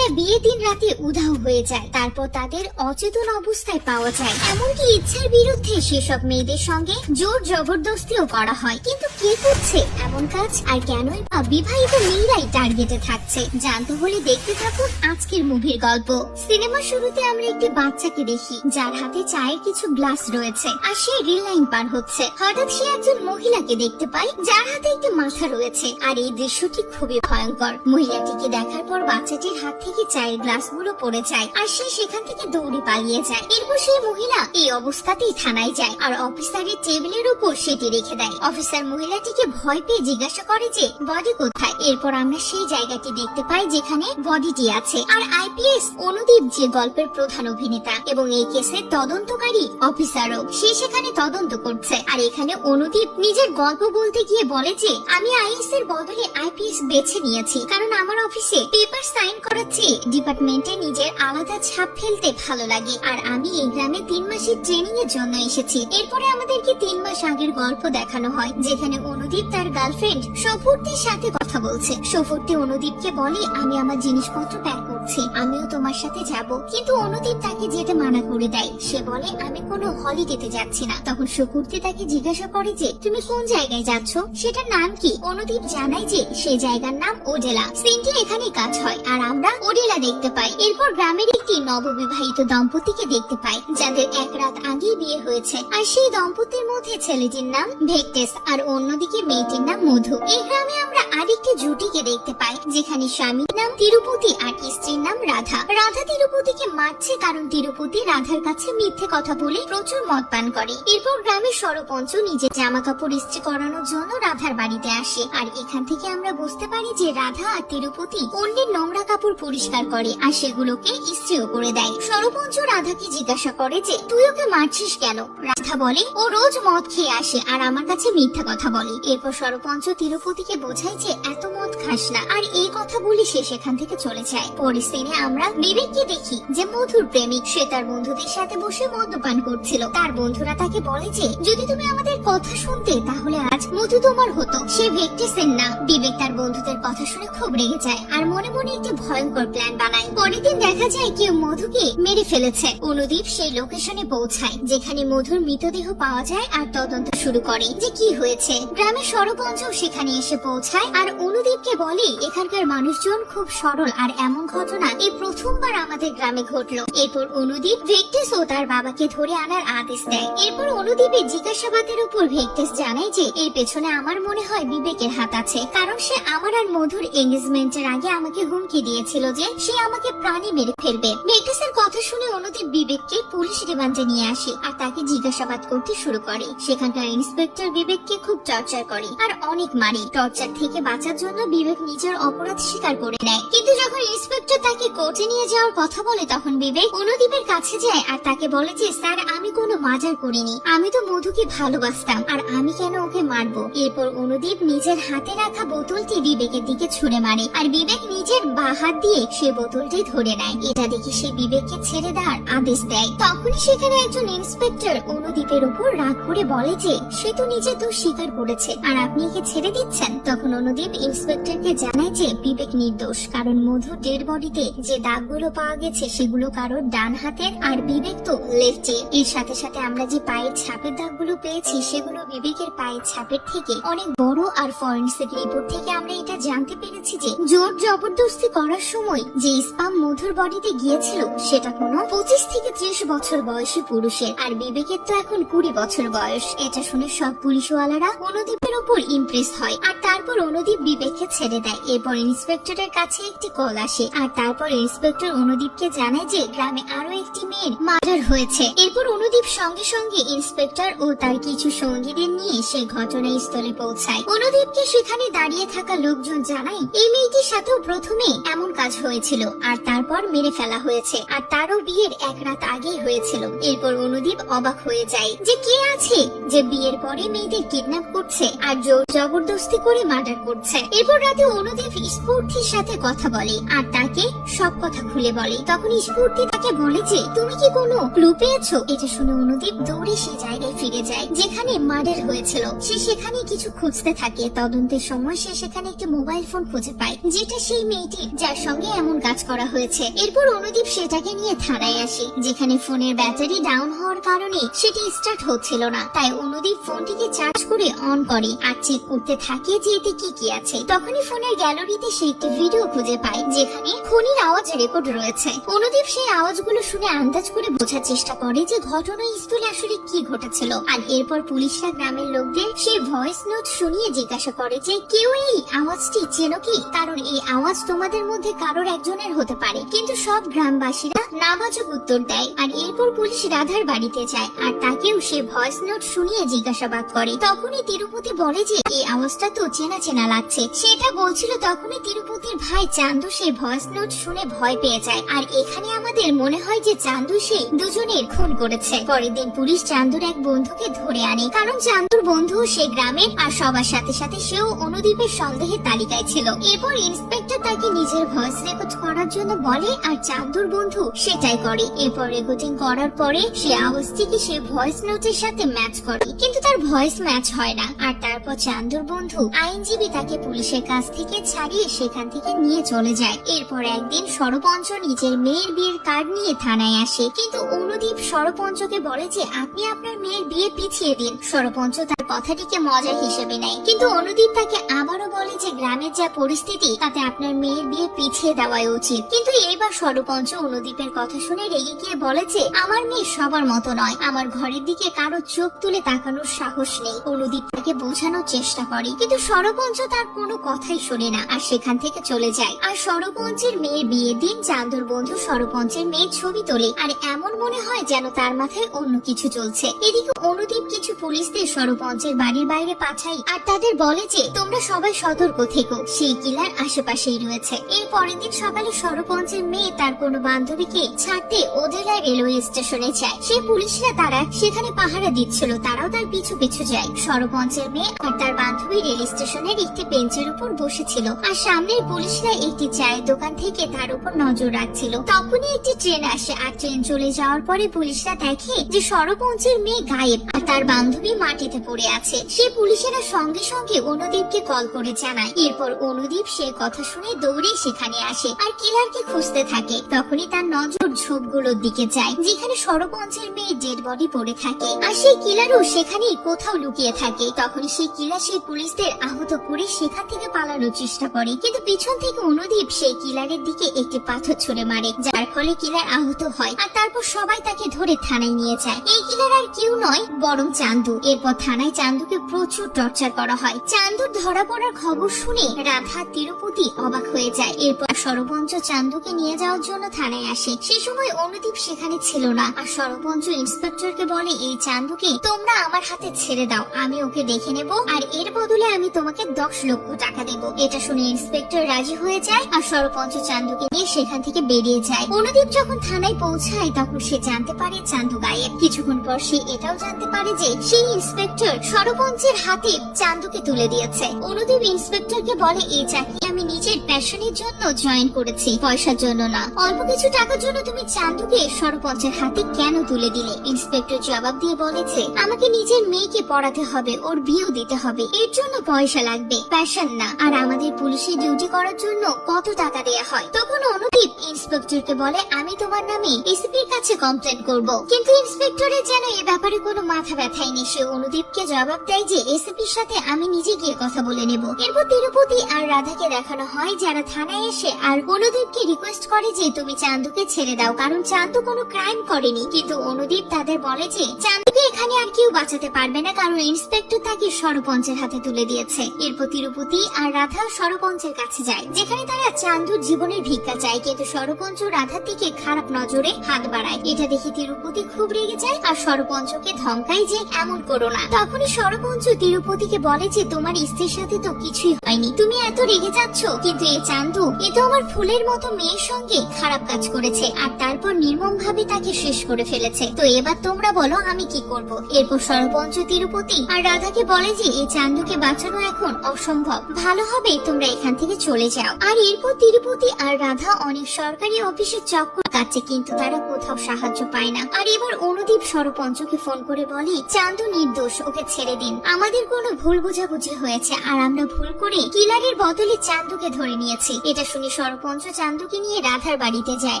মেয়েরা বিয়ে দিন রাতে উধাও হয়ে যায়, তারপর তাদের অচেতন অবস্থায় পাওয়া যায়। এমনকি ইচ্ছার বিরুদ্ধে সেসব মেয়েদের সঙ্গে জোর জবরদস্তিও করা হয়। কিন্তু কে করছে এমন কাজ, আর কেনই বা বিবাহিত মেয়েরাই টার্গেটে থাকছে? জানতে হলে দেখতে থাকুন আজকের মুভির গল্প। সিনেমার শুরুতে আমরা একটি বাচ্চাকে দেখি যার হাতে চায়ের কিছু গ্লাস রয়েছে, আর সে রেল লাইন পার হচ্ছে। হঠাৎ সে একজন মহিলাকে দেখতে পায় যার হাতে একটি মাথা রয়েছে, আর এই দৃশ্যটি খুবই ভয়ঙ্কর। মহিলাটিকে দেখার পর বাচ্চাটির হাত থেকে চায়ের গ্লাসগুলো পড়ে যায়, আর সে সেখান থেকে দৌড়ে পালিয়ে যায়। এরপর সেই মহিলা এই অবস্থাতেই থানায় যায়, আর অফিসারের টেবিলের উপর সেটি রেখে দেয়। অফিসার মহিলাটিকে ভয় পেয়ে জিজ্ঞাসা করে যে বডি কোথায়। এরপর আমরা সেই জায়গাটি দেখতে পাই যেখানে বডিটি আছে, আর আইপিএস অনুদীপ যে গল্পের প্রধান অভিনেতা এবং এই কেসের তদন্তকারী অফিসারও, সে সেখানে তদন্ত করছে। আর এখানে অনুদীপ নিজের গল্প বলতে গিয়ে বলে যে আমি আইএস এর বদলে আইপিএস বেছে নিয়েছি, কারণ আমার অফিসে পেপার সাইন করাচ্ছি ডিপার্টমেন্টে নিজের আলাদা ছাপ ফেলতে ভালো লাগে, আর আমি এই গ্রামে 3 মাসের ট্রেনিং এর জন্য এসেছি। এরপরে আমাদেরকে 3 মাস আগের গল্প দেখানো হয়, যেখানে অনুদীপ তার গার্লফ্রেন্ড সফুর্তির সাথে কথা বলছে। সফুর্তি অনুদীপকে বলে আমি আমার জিনিসপত্র প্যাক করছি, আমিও তোমার সাথে যাব। কিন্তু অনুদীপ তাকে যেতে মানা করে দেয়। সে বলে আমি কোনো হলিডেতে যাচ্ছি না। তখন সফুর্তি তাকে জিজ্ঞাসা করে যে তুমি কোন জায়গায় যাচ্ছ, সেটার নাম কি? অনুদীপ জানায় যে সেই জায়গার নাম ওডেলা। সিনটি এখানে কাজ হয়, আর আমরা ওডেলা দেখতে পাই। এরপর গ্রামের একটি নববিবাহিত দম্পতিকে দেখতে পাই যাদের এক রাত আগেই বিয়ে হয়েছে, আর সেই দম্পতির মধ্যে ছেলেটির নাম ভেক্টেস আর অন্যদিকে মেয়েটির নাম মধু। এই গ্রামে আমরা আরেকটি জুটিকে দেখতে পাই যেখানে স্বামীর নাম তিরুপতি আর স্ত্রীর নাম রাধা। রাধা তিরুপতিকে মারছে কারণ তিরুপতি রাধার কাছে মিথ্যে কথা বলে প্রচুর মদ পান করে। এরপর গ্রামের সরপঞ্চ নিজের জামা কাপড় ইস্ত্রি করানোর জন্য রাধার বাড়িতে আসে, আর এখান থেকে আমরা বুঝতে পারি যে রাধা আর তিরুপতি অন্যের নোংরা কাপড় পরিষ্কার করে আর সেগুলোকে ইস্ত্রিও করে দেয়। সরপঞ্চ রাধাকে জিজ্ঞাসা করে যে তুই ওকে মারছিস কেন? রাধা বলে ও রোজ মদ খেয়ে আসে আর আমার কাছে মিথ্যা কথা বলে। এরপর সরপঞ্চ তিরুপতিকে বোঝায় যে এত মদ খাস না, আর এই কথা বলে সে সেখান থেকে চলে যায়। পরের সিনে আমরা বিবেককে দেখি যে মধুর প্রেমিক। সে তার বন্ধুদের সাথে বসে মদ্যপান করছিল। তার বন্ধুরা তাকে বলে যে যদি তুমি আমাদের কথা শুনতে তাহলে আজ মধু তোমার হতো, সে ভেক্টেসের না। বিবেক তার বন্ধুদের কথা শুনে খুব রেগে যায় আর মনে মনে একটি ভয়ঙ্কর প্ল্যান বানায়। পরের দিন দেখা যায় কেউ মধুকে মেরে ফেলেছে। অনুদীপ সেই লোকেশনে পৌঁছায় যেখানে মধুর মৃতদেহ পাওয়া যায় আর তদন্ত শুরু করে যে কি হয়েছে। গ্রামের সরপঞ্চ সেখানে এসে পৌঁছায় আর অনুদীপকে বলে এখানকার মানুষজন খুব সরল, আর এমন ঘটনা এই প্রথমবার আমাদের গ্রামে ঘটলো। এরপর অনুদীপ ভেক্টেস ও তার বাবাকে ধরে আনার আদেশ দেয়। এরপর অনুদীপের জিজ্ঞাসাবাদের উপর ভেক্টেস জানায় যে এর পেছনে আমার মনে হয় বিবেকের হাত আছে, কারণ সে আমার আর মধুর এঙ্গেজমেন্টের আগে আমাকে হুমকি দিয়েছিল যে সে আমাকে প্রাণে মেরে ফেলবে। ভেক্টেসের কথা শুনে অনুদীপ বিবেককে পুলিশ রিমান্ডে নিয়ে আসে আর তাকে জিজ্ঞাসাবাদ করতে শুরু করে। সেখানকার ইন্সপেক্টর বিবেককে খুব টর্চার করে আর অনেক মারে। টর্চার থেকে বাঁচার জন্য বিবেক নিজের অপরাধ স্বীকার করে নেয়। কিন্তু যখন ইন্সপেক্টর তাকে কোর্টে নিয়ে যাওয়ার কথা বলে তখন বিবেক অনুদীপের কাছে যায় আর তাকে বলে যে স্যার আমি কোনো মার্ডার করিনি, আমি তো মধুকে ভালোবাসতাম, আর আমি কেন ওকে মারবো? এরপর অনুদীপ নিজের হাতে রাখা বোতলটি বিবেকের দিকে ছুঁড়ে মারে আর বিবেক নিজের বাঁ হাত দিয়ে সে বোতলটি ধরে নেয়। এটা দেখে সে বিবেককে ছেড়ে দেওয়ার আদেশ দেয়। তখনই সেখানে একজন ইন্সপেক্টর অনুদীপের উপর রাগ করে বলে যে সে তো নিজের দোষ স্বীকার করেছে আর আপনি একে ছেড়ে দিচ্ছেন। তখন অনুদীপ ইন্সপেক্টরকে জানায় যে বিবেক নির্দোষ, কারণ মধুর ডেড বডিতে যে দাগগুলো পাওয়া গেছে সেগুলো কারোর ডান হাতের আর বিবেক তো লেফটে। এর সাথে সাথে আমরা যে পায়ের ছাপের দাগগুলো পেয়েছি সেগুলো বিবেকের পায়ের ছাপের থেকে অনেক বড়, আর ফরেনসিক রিপোর্ট থেকে আমরা এটা জানতে পেরেছি যে জোর জবরদস্তি করার সময় যে স্পাম মধুর বডিতে গিয়েছিল সেটা কোনো 25 থেকে 30 বছর বয়সী পুরুষের, আর বিবেকের তো এখন 20 বছর বয়স। এটা শুনে সব পুলিশওয়ালারা অনুদীপের উপর ইমপ্রেস হয় আর তারপর অনুদীপ বিবেককে ছেড়ে দেয়। এরপর ইন্সপেক্টরের কাছে একটি কল আসে আর তারপর ইন্সপেক্টর অনুদীপকে জানায় যে গ্রামে আরো একটি মেয়ের মার্ডার হয়েছে। এরপর অনুদীপ সঙ্গে সঙ্গে ইন্সপেক্টর ও তার কিছু সঙ্গীদের নিয়ে সেই ঘটনাস্থলে পৌঁছায়। অনুদীপকে সেখানে দাঁড়িয়ে থাকা লোকজন জানায় এই মেয়েটির সাথেও প্রথমে এমন কাজ হয়েছিল আর তারপর মেরে ফেলা হয়েছে, আর তারও বিয়ের এক রাত আগেই হয়েছিল। এরপর অনুদীপ অবাক হয়ে যায় যে কে আছে যে বিয়ের পরে মেয়েদের কিডন্যাপ করছে আর জোর জবরদস্তি করে মার্ডার করছে। এরপর রাতে অনুদীপ স্ফূর্তির সাথে কথা বলে আর তাকে সব কথা খুলে বলে। তখন স্ফূর্তি তাকে বলে যে তুমি কি কোনো ক্লু পেয়েছো? এটা শুনে অনুদীপ দৌড়ে সে জায়গায় ফিরে যায় যেখানে মার্ডার হয়েছিল। সে সেখানে কিছু খুঁজতে থাকে। তদন্তের সময় সে সেখানে একটি মোবাইল ফোন খুঁজে পায় যেটা সেই মেয়েটির। যার সঙ্গে এমন কাজ করা হয়েছে। এরপর অনুদীপ সেটাকে নিয়ে থানায় আসে, যেখানে ফোনের ব্যাটারি ডাউন হওয়ার কারণে সেটি স্টার্ট হচ্ছিল না। তাই অনুদীপ ফোনটিকে চার্জ করে অন করে আর চেক করতে থাকে যে এতে কি কি আছে। তখনই ফোনের গ্যালারিতে সে একটি ভিডিও খুঁজে পায়, যেখানে খুনির আওয়াজ রেকর্ড রয়েছে। অনুদীপ সেই আওয়াজগুলো শুনে আন্দাজ করে বোঝার চেষ্টা করে যে ঘটনাস্থলে আসলে কি ঘটেছিল। আর এরপর পুলিশরা গ্রামের লোকদের সেই ভয়েস নোট শুনিয়ে জিজ্ঞাসা করে যে কেউ এই আওয়াজটি চেনো কি, কারণ এই আওয়াজ তোমাদের মধ্যে কারোর একজনের হতে পারে। কিন্তু সব গ্রামবাসীরা নাবাচক উত্তর দেয়। আর এরপর পুলিশ রাধার বাড়িতে যায় আর তাকেও সে ভয়েস নোট শুনিয়ে জিজ্ঞাসাবাদ করে। তখনই তিরুপতি বলে যে এই আওয়াজটা তো চেনা চেনা লাগছে। সেটা বলছিল তখনই তিরুপতির ভাই চান্দু সেই ভয়েস নোট শুনে ভয় পেয়ে যায়। আর এখানে আমাদের মনে হয় যে চান্দু সেই দুজনের খুন করেছে। পরের দিন পুলিশ চান্দুর এক বন্ধুকে ধরে আনে, কারণ চান্দুর বন্ধু সে গ্রামের আর সবার সাথে সাথে সেও অনুদীপের সন্দেহের তালিকায় ছিল। এরপর ইন্সপেক্টর তাকে নিজের ভয়েস রেকর্ড করার জন্য বলে আর চান্দুর বন্ধু সেটাই করে। এরপর রেকর্ডিং করার পরে সে আওয়াজটিকে সে ভয়েস নোটের সাথে ম্যাচ করে, কিন্তু তার ভয়েস ম্যাচ হয় না। আর তারপর চান্দুর বন্ধু আইনজীবী তাকে পুলিশের কাছ থেকে ছাড়িয়ে সেখান থেকে নিয়ে চলে যায়। এরপর একদিন সরপঞ্চ নিজের মেয়ের বিয়ের কার্ড নিয়ে থানায় আসে, কিন্তু অনুদীপ সরপঞ্চকে বলে যে আপনি আপনার মেয়ের বিয়ে পিছিয়ে দিন। সরপঞ্চ তার কথাটিকে মজা হিসেবে নেয়, কিন্তু অনুদীপ তাকে আবারও বলে যে গ্রামের যা পরিস্থিতি তাতে আপনার মেয়ের বিয়ে পিছিয়ে দেওয়াই উচিত। কিন্তু এইবার সরপঞ্চ অনুদীপের কথা শুনে রেগে গিয়ে বলে যে আমার মেয়ে সবার মতো নয়, আমার ঘরের দিকে কারো চোখ তুলে তাকানোর সাহস নেই। অনুদীপ তাকে বোঝানোর চেষ্টা করে, কিন্তু সরপঞ্চ তার কোনো কথাই শোনে না আর সেখান থেকে চলে যায়। আর সরপঞ্চের মেয়ের বিয়ের দিন চান্দুর বন্ধু সরপঞ্চের মেয়ের ছবি তোলে, আর এমন মনে হয় যেন তার মাথায় অন্য কিছু চলছে। এদিকে অনুদীপ কিছু পুলিশদের সরপঞ্চের বাড়ির বাইরে পাঠায় আর তাদের বলে যে তোমরা সবাই সতর্ক থেকো, সেই কিলার আশেপাশেই রয়েছে। এর পরের দিন সকালে সরপঞ্চের মেয়ে তার কোনো বান্ধবীকে ছাড়তে ওদেলা রেলওয়ে স্টেশনে যায়। সেই পুলিশরা তারা সেখানে পাহারা দিচ্ছিল, তারাও তার পিছু পিছু যায়। সরপঞ্চের মেয়ে আর তার বান্ধবী রেল স্টেশনের একটি বেঞ্চের উপর বসেছিল, আর সামনের পুলিশরা একটি চায়ের দোকান থেকে তার উপর নজর রাখছিল। তখনই একটি ট্রেন আসে, আর ট্রেন চলে যাওয়ার পরে পুলিশরা দেখে যে সরপঞ্চের মেয়ে গায়েব আর তার বান্ধবী মাটিতে পড়ে আছে। সেই পুলিশেরা সঙ্গে সঙ্গে অনুদীপকে কল করে জানায়। এরপর অনুদীপ সে কথা শুনে দৌড়ে সেখানে আসে আর কিলারকে খুঁজতে থাকে। তখনই তার নজর ঝোপগুলোর দিকে যায়, যেখানে সরপঞ্চের মেয়ে ডেড বডি পড়ে থাকে, আর সেই কিলারও সেখানে কোথাও লুকিয়ে থাকে। তখনই সেই কিলার সেই পুলিশদের আহত করে সেখান থেকে পালানোর চেষ্টা করে, কিন্তু পিছন থেকে অনুদীপ সেই কিলারের দিকে একটি পাথর ছুঁড়ে মারে, যার ফলে কিলার আহত হয়। আর তারপর সবাই তাকে ধরে থানায় নিয়ে যায়। এই কিলার আর কেউ নয় বরং চান্দু। এরপর থানায় চান্দুকে প্রচুর টর্চার করা হয়। চান্দুর ধরা পড়ার খবর শুনে রাধা তিরুপতি অবাক হয়ে যায়। এরপর সরপঞ্চ চান্দুকে নিয়ে যাওয়ার জন্য থানায় আসে। সে সময় অনুদীপ সেখানে ছিল না, আর সরপঞ্চ ইন্সপেক্টরকে বলে এই চান্দুকে তোমরা আমার হাতে ছেড়ে দাও, আমি ওকে দেখে নেব, আর এর বদলে আমি তোমাকে 10 লক্ষ টাকা দেব। এটা শুনে ইন্সপেক্টর রাজি হয়ে যায় আর সরপঞ্চ চান্দুকে নিয়ে সেখান থেকে বেরিয়ে যায়। অনুদীপ যখন থানায় পৌঁছায় তখন সে জানতে পারে চান্দু গায়েব। কিছুক্ষণ পর সে এটাও জানতে পারে যে সেই ইন্সপেক্টর সরপঞ্চের হাতে চান্দুকে তুলে দিয়েছে। অনুদীপ ইন্সপেক্টরকে বলে এই চাকরি আমি নিজের প্যাশনের জন্য জয়েন করেছি, পয়সার জন্য না। অল্প কিছু টাকার জন্য তুমি চান্দুকে সরপঞ্চের হাতে কেন তুলে দিলে? ইন্সপেক্টর জবাব দিয়ে বলেছে আমাকে নিজের মেয়েকে পড়াতে হবে, ওর বিয়েও দিতে হবে, এর জন্য পয়সা লাগবে, প্যাশন না। আর আমাদের পুলিশে ডিউটি করার জন্য কত টাকা দেয়া হয়? তখন অনুদীপ ইন্সপেক্টরকে বলে আমি তোমার নামে এসপির কাছে কমপ্লেন করব। কিন্তু ইন্সপেক্টরের যেন এই ব্যাপারে কোনো মাথা ব্যথাই নেই। সে অনুদীপকে জবাব দেয় যে এসপির সাথে আমি নিজে গিয়ে কথা বলে নেব। এরপর তিরুপতি আর রাধাকে দেখানো হয় যারা থানায় এসে আর অনুদীপকে রিকোয়েস্ট করে যে তুমি চান্দুকে ছেড়ে দাও, কারণ চান্দু কোনো ক্রাইম করেনি। কিন্তু অনুদীপ তাদের বলে যে চান্দুকে এখানে আর কেউ বাঁচাতে পারবে না, কারণ ইন্সপেক্টর তাকে সরপঞ্চের হাতে তুলে দিয়েছে। এরপর তিরুপতি আর রাধা সরপঞ্চের কাছে যায়, যেখানে তারা চান্দুর জীবনের ভিক্ষা চায়, কিন্তু সরপঞ্চ রাধার দিকে খারাপ নজরে হাত বাড়ায়। এটা দেখে তিরুপতি খুব রেগে যায় আর সরপঞ্চকে ধমকায় যে এমন করো না। তখনই সরপঞ্চ তিরুপতিকে বলে যে তোমার স্ত্রীর সাথে তো কিছুই হয়নি, তুমি এত রেগে যাচ্ছ, কিন্তু এই চান্দু এ তো আমার ফুলের মতো মেয়ের সঙ্গে খারাপ কাজ করেছে আর তারপর নির্মম ভাবে তাকে শেষ করে ফেলেছে। তো এবার তোমরা বলো আমি কি করব? এরপর সরপঞ্চ তিরুপতি আর রাধাকে বলে যে এই চান্দুকে বাঁচানো এখন অসম্ভব, ভালো হবে তোমরা এখান থেকে চলে যাও। আর এরপর তিরুপতি আর রাধা অনেক অনেক সরকারি অফিসের চক্কর কাটছে, কিন্তু তারা কোথাও সাহায্য পায় না। আর এবার অনুদীপ সরপঞ্চকে ফোন করে বলে, চান্দু নির্দোষ, ওকে ছেড়ে দিন। আমাদের কোনো ভুল বোঝাবুঝি হয়েছে, আর আমরা ভুল করে কিলারের বদলে চান্দুকে ধরে নিয়েছি। এটা শুনে সরপঞ্চ চান্দুকে নিয়ে রাধার বাড়িতে যায়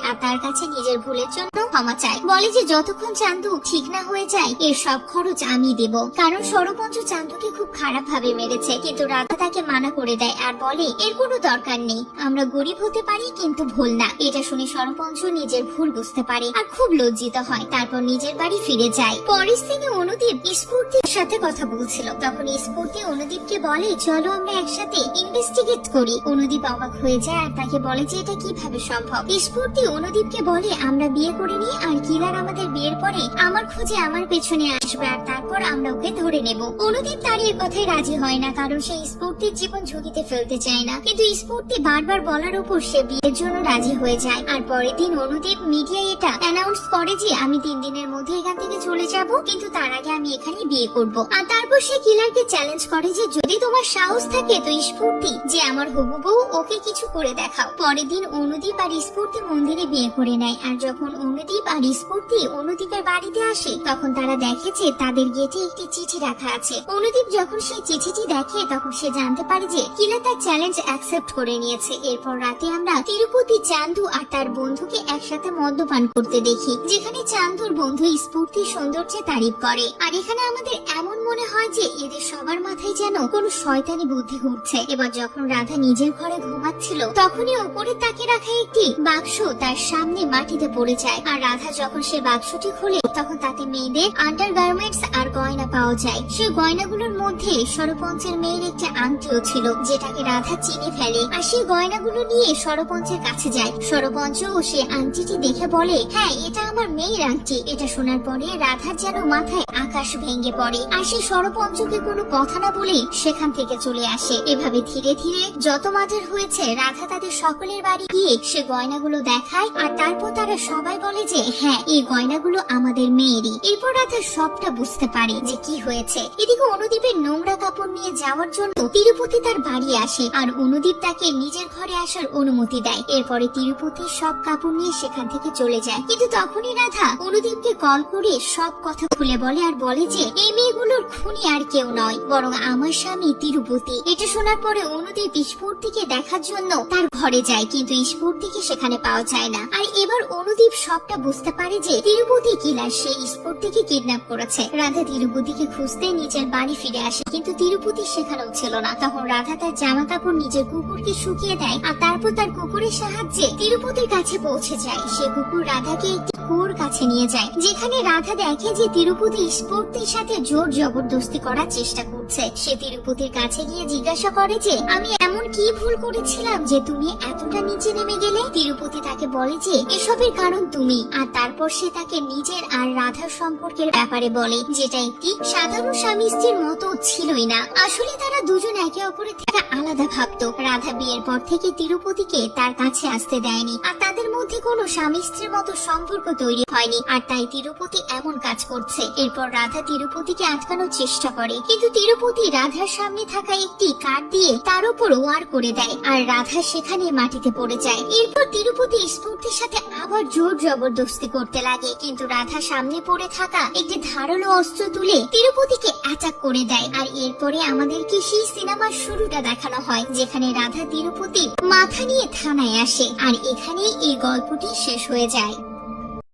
আর তার কাছে নিজের ভুলের জন্য ক্ষমা চায়। বলে যে যতক্ষণ চান্দু ঠিক না হয়ে যায় এর সব খরচ আমি দেব, কারণ সরপঞ্চ চান্দুকে খুব খারাপ ভাবে মেরেছে। কিন্তু রাধা তাকে মানা করে দেয় আর বলে এর কোনো দরকার নেই, আমরা গরিব হতে পারি কিন্তু ভুল না। এটা শুনে সরপঞ্চ নিজের ভুল বুঝতে পারে আর খুব লজ্জিত হয়। তারপর নিজের বাড়ি ফিরে যায়। পরের দিনে অনুদীপ স্ফূর্তির সাথে কথা বলছিল, তখন স্ফূর্তি অনুদীপকে বলে চলো আমরা একসাথে ইনভেস্টিগেট করি। অনুদীপ অবাক হয়ে যায় আর তাকে বলে যে এটা কিভাবে সম্ভব। স্ফূর্তি অনুদীপকে বলে আমরা বিয়ে করে নিই আর কিলার আমাদের বিয়ের পরে আমার খোঁজে আমার পেছনে আসবে আর তারপর আমরা ওকে ধরে নেব। অনুদীপ তার এই কথায় রাজি হয় না, কারণ সে স্ফূর্তির জীবন ঝুঁকিতে ফেলতে চায় না। কিন্তু স্ফূর্তি বারবার বলার উপর সে বিয়ের জন্য রাজি হয়ে যায়। আর পরের দিন অনুদীপ মিডিয়ায় এটা অ্যানাউন্স করে যে আমি 3 দিনের মধ্যে এখান থেকে চলে যাব, কিন্তু তার আগে আমি এখানে বিয়ে করব। আর তারপর সে কিলারকে চ্যালেঞ্জ করে যে যদি তোমার সাহস থাকে তো স্ফূর্তি যে আমার হবু বউ ওকে কিছু করে দেখাও। পরের দিন অনুদীপ আর স্ফূর্তি মন্দিরে বিয়ে করে নেয়। আর যখন অনুদীপ আর স্ফূর্তি অনুদীপের বাড়িতে আসে তখন তারা দেখে যে তাদের গেটে একটি চিঠি রাখা আছে। অনুদীপ যখন সেই চিঠিটি দেখে তখন সে জানতে পারে যে কিলার তার চ্যালেঞ্জ অ্যাকসেপ্ট করে নিয়েছে। এরপর রাতে আমরা তিরুপতি চান্দু আর তার বন্ধুকে একসাথে মদ্যপান করতে দেখি, যেখানে চান্দুর বন্ধু স্ফূর্তির সৌন্দর্যে তারিফ করে। আর এখানে আমাদের এমন মনে হয় যে এদের সবার মাথায় যেন কোন শয়তানি বুদ্ধি ঘুরছে। এবার যখন রাধা নিজের ঘরে ঘুমাচ্ছিল তখনই উপরে তাকে রাখা একটি বাক্স তার সামনে মাটিতে পড়ে যায়। আর রাধা যখন সে বাক্সটি খুলে তখন তাতে মেয়েদের আন্ডারগার্মেন্টস আর গয়না পাওয়া যায়। সে গয়নাগুলোর মধ্যে সরপঞ্চের মেয়ের একটি আংটিও ছিল, যেটাকে রাধা চিনে ফেলে। আর সেই গয়নাগুলো নিয়ে সরপঞ্চের কাছে যায়। সরপঞ্চ ও সে আংটিটি দেখে বলে হ্যাঁ এটা আমার মেয়ের আংটি। এটা শোনার পরে রাধার যেন মাথায় আকাশ ভেঙে পড়ে। আর সে সরপঞ্চকে কোনো কথা না বলে সেখান থেকে চলে আসে। এভাবে ধীরে ধীরে যত মাঝের হয়েছে রাধা তাদের সকলের বাড়ি গিয়ে সে গয়নাগুলো দেখায়। আর তারপর তারা সবাই বলে যে হ্যাঁ এই গয়নাগুলো আমাদের মেয়েরই। এরপর রাধা সবটা বুঝতে পারে যে কি হয়েছে। এদিকে অনুদীপের নোংরা কাপড় নিয়ে যাওয়ার জন্য তিরুপতি তার বাড়ি আসে আর অনুদীপ তাকে নিজের ঘরে আসার অনুমতি দেয়। এরপরে তিরুপতি সব কাপড় নিয়ে সেখান থেকে চলে যায়। কিন্তু তখনই রাধা অনুদীপকে কল করে সব কথা খুলে বলে আর বলে যে এই মেয়েগুলোর খুনি আর কেউ নয়, বরং আমার স্বামী তিরুপতি। এটা শোনার পরে অনুদীপ স্ফূর্তিকে দেখার জন্য তার ঘরে যায়, কিন্তু স্ফূর্তিকে সেখানে পাওয়া যায় না। আর এবার অনুদীপ সবটা বুঝতে পারে যে তিরুপতি কিলার সে স্ফূর্তিকে কিডন্যাপ করেছে। রাধা তিরুপতিকে খুঁজতে নিজের বাড়ি ফিরে আসে, কিন্তু তিরুপতি সেখানেও ছিল না। তখন রাধা তার জামা কাপড় নিজের কুকুরকে শুকিয়ে দেয় আর তারপর তার কুকুরের সাহায্যে তিরুপতির কাছে পৌঁছে যায়। সে কুকুর রাধাকে একটি কুয়োর কাছে নিয়ে যায়, যেখানে রাধা দেখে যে তিরুপতি স্ফূর্তির সাথে জোর জবরদস্তি করার চেষ্টা করছে। সে তিরুপতির কাছে গিয়ে জিজ্ঞাসা করে যে আমি এমন কি ভুল করেছিলাম যে তুমি এতটা নিচে নেমে গেলে। তিরুপতি তাকে বলে যে এসবের কারণ তুমি। আর তারপর সে তাকে নিজের আর রাধার সম্পর্কের ব্যাপারে বলে, যেটা একটি সাধারণ স্বামী স্ত্রীর মতো ছিলই না। আসলে তারা দুজন একে অপরের থেকে আলাদা ভাবতো। রাধা বিয়ের পর থেকে তিরুপতিকে তার কাছে আসতে দেয়নি আর তাদের মধ্যে কোনো স্বামী স্ত্রীর মতো সম্পর্ক তৈরি হয়নি। আর তাই তিরুপতি এমন কাজ করছে। এরপর রাধা তিরুপতিকে আটকানোর চেষ্টা করে, কিন্তু তিরুপতি রাধার সামনে থাকা একটি কাঠ দিয়ে তার উপর ওয়ার করে দেয় আর রাধা সেখানে মাটিতে পড়ে যায়। এরপর তিরুপতি স্ফূর্তির সাথে আবার জোর জবরদস্তি করতে লাগে, কিন্তু রাধা সামনে পড়ে থাকা একটি ধারালো অস্ত্র তুলে তিরুপতিকে অ্যাটাক করে দেয়। আর এরপরে আমাদেরকে সেই সিনেমার শুরুটা দেখানো হয়, যেখানে রাধা তিরুপতি মাথা নিয়ে থানায় আসে। আর এখানেই এই গল্পটি শেষ হয়ে যায়।